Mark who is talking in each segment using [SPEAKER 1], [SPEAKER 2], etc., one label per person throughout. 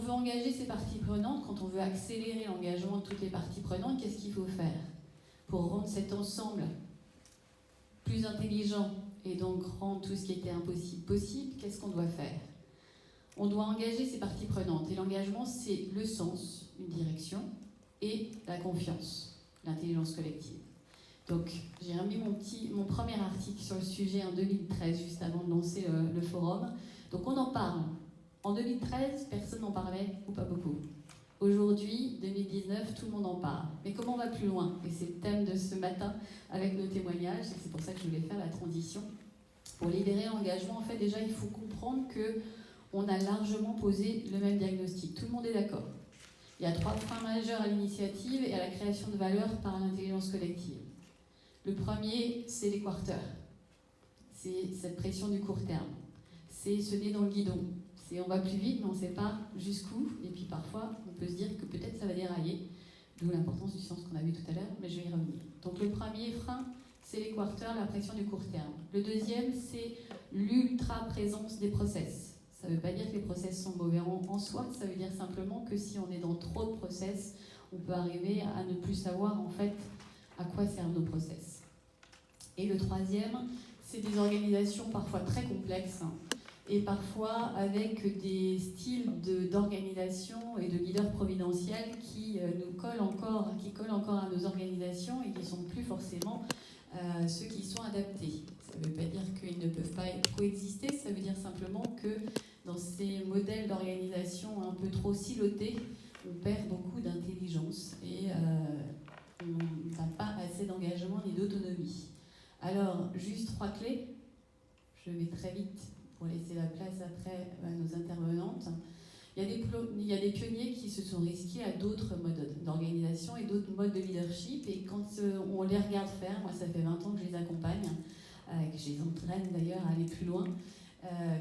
[SPEAKER 1] veut engager ces parties prenantes, quand on veut accélérer l'engagement de toutes les parties prenantes, qu'est-ce qu'il faut faire pour rendre cet ensemble plus intelligent et donc rendre tout ce qui était impossible possible? Qu'est-ce qu'on doit faire? On doit engager ces parties prenantes. Et l'engagement, c'est le sens, une direction, et la confiance, l'intelligence collective. Donc, j'ai remis mon premier article sur le sujet en 2013, juste avant de lancer le forum. Donc, on en parle. En 2013, personne n'en parlait, ou pas beaucoup. Aujourd'hui, 2019, tout le monde en parle. Mais comment on va plus loin? Et c'est le thème de ce matin avec nos témoignages, et c'est pour ça que je voulais faire la transition. Pour libérer l'engagement, en fait, déjà, il faut comprendre qu'on a largement posé le même diagnostic. Tout le monde est d'accord. Il y a 3 freins majeurs à l'initiative et à la création de valeur par l'intelligence collective. Le premier, c'est les quarters. C'est cette pression du court terme. C'est ce nez dans le guidon. C'est on va plus vite, mais on ne sait pas jusqu'où. Et puis parfois, on peut se dire que peut-être ça va dérailler. D'où l'importance du sens qu'on a vu tout à l'heure, mais je vais y revenir. Donc le premier frein, c'est les quarters, la pression du court terme. Le deuxième, c'est l'ultra-présence des process. Ça ne veut pas dire que les process sont mauvais en soi, ça veut dire simplement que si on est dans trop de process, on peut arriver à ne plus savoir en fait à quoi servent nos process. Et le troisième, c'est des organisations parfois très complexes et parfois avec des styles d'organisation et de leaders providentiels qui nous collent encore à nos organisations et qui ne sont plus forcément ceux qui sont adaptés. Ça ne veut pas dire qu'ils ne peuvent pas coexister, ça veut dire simplement que dans ces modèles d'organisation un peu trop silotés, on perd beaucoup d'intelligence et on n'a pas assez d'engagement ni d'autonomie. Alors, juste 3 clés. Je vais très vite pour laisser la place après à nos intervenantes. Il y a des pionniers qui se sont risqués à d'autres modes d'organisation et d'autres modes de leadership. Et quand on les regarde faire, moi ça fait 20 ans que je les accompagne, que je les entraîne d'ailleurs à aller plus loin.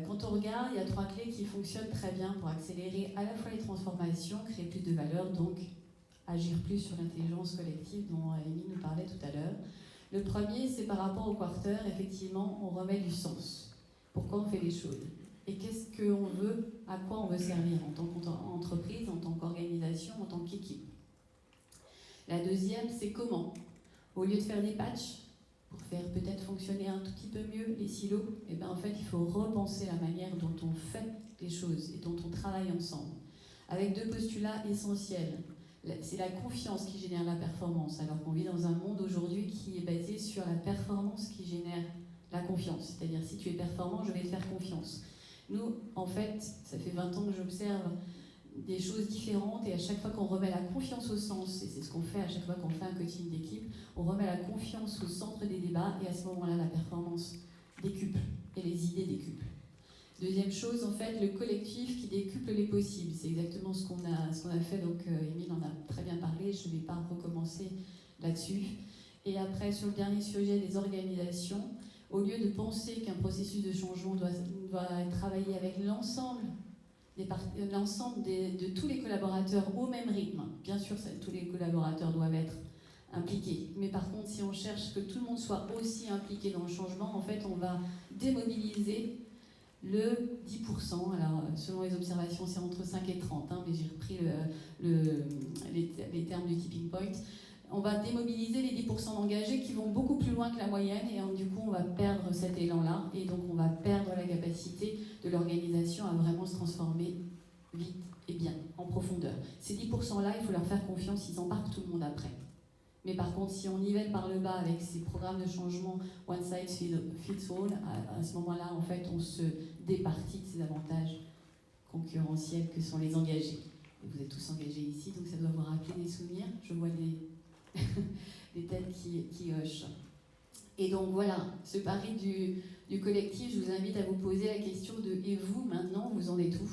[SPEAKER 1] Quand on regarde, il y a 3 clés qui fonctionnent très bien pour accélérer à la fois les transformations, créer plus de valeur, donc agir plus sur l'intelligence collective dont Amy nous parlait tout à l'heure. Le premier, c'est par rapport au quarter, effectivement, on remet du sens. Pourquoi on fait les choses? Et qu'est-ce qu'on veut, à quoi on veut servir en tant qu'entreprise, en tant qu'organisation, en tant qu'équipe. La deuxième, c'est comment. Au lieu de faire des patchs, pour faire peut-être fonctionner un tout petit peu mieux les silos, et bien en fait, il faut repenser la manière dont on fait les choses et dont on travaille ensemble. Avec 2 postulats essentiels. C'est la confiance qui génère la performance, alors qu'on vit dans un monde aujourd'hui qui est basé sur la performance qui génère la confiance. C'est-à-dire, si tu es performant, je vais te faire confiance. Nous, en fait, ça fait 20 ans que j'observe des choses différentes et à chaque fois qu'on remet la confiance au sens, et c'est ce qu'on fait à chaque fois qu'on fait un coaching d'équipe, on remet la confiance au centre des débats et à ce moment-là, la performance décuple et les idées décuplent. Deuxième chose, en fait, le collectif qui décuple les possibles. C'est exactement ce qu'on a fait, donc Émile en a très bien parlé, je ne vais pas recommencer là-dessus. Et après, sur le dernier sujet des organisations, au lieu de penser qu'un processus de changement doit travailler avec l'ensemble de tous les collaborateurs au même rythme, bien sûr, tous les collaborateurs doivent être impliqués. Mais par contre, si on cherche que tout le monde soit aussi impliqué dans le changement, en fait, on va démobiliser le 10%, alors selon les observations c'est entre 5 et 30, mais j'ai repris les termes du tipping point. On va démobiliser les 10% d'engagés qui vont beaucoup plus loin que la moyenne et du coup on va perdre cet élan-là et donc on va perdre la capacité de l'organisation à vraiment se transformer vite et bien, en profondeur. Ces 10%-là, il faut leur faire confiance, ils embarquent tout le monde après. Mais par contre, si on nivelle par le bas avec ces programmes de changement one size fits all, à ce moment-là, en fait, on se départit de ces avantages concurrentiels que sont les engagés. Et vous êtes tous engagés ici, donc ça doit vous rappeler des souvenirs. Je vois les têtes qui hochent. Et donc voilà, ce pari du collectif, je vous invite à vous poser la question de « Et vous, maintenant, vous en êtes où ?»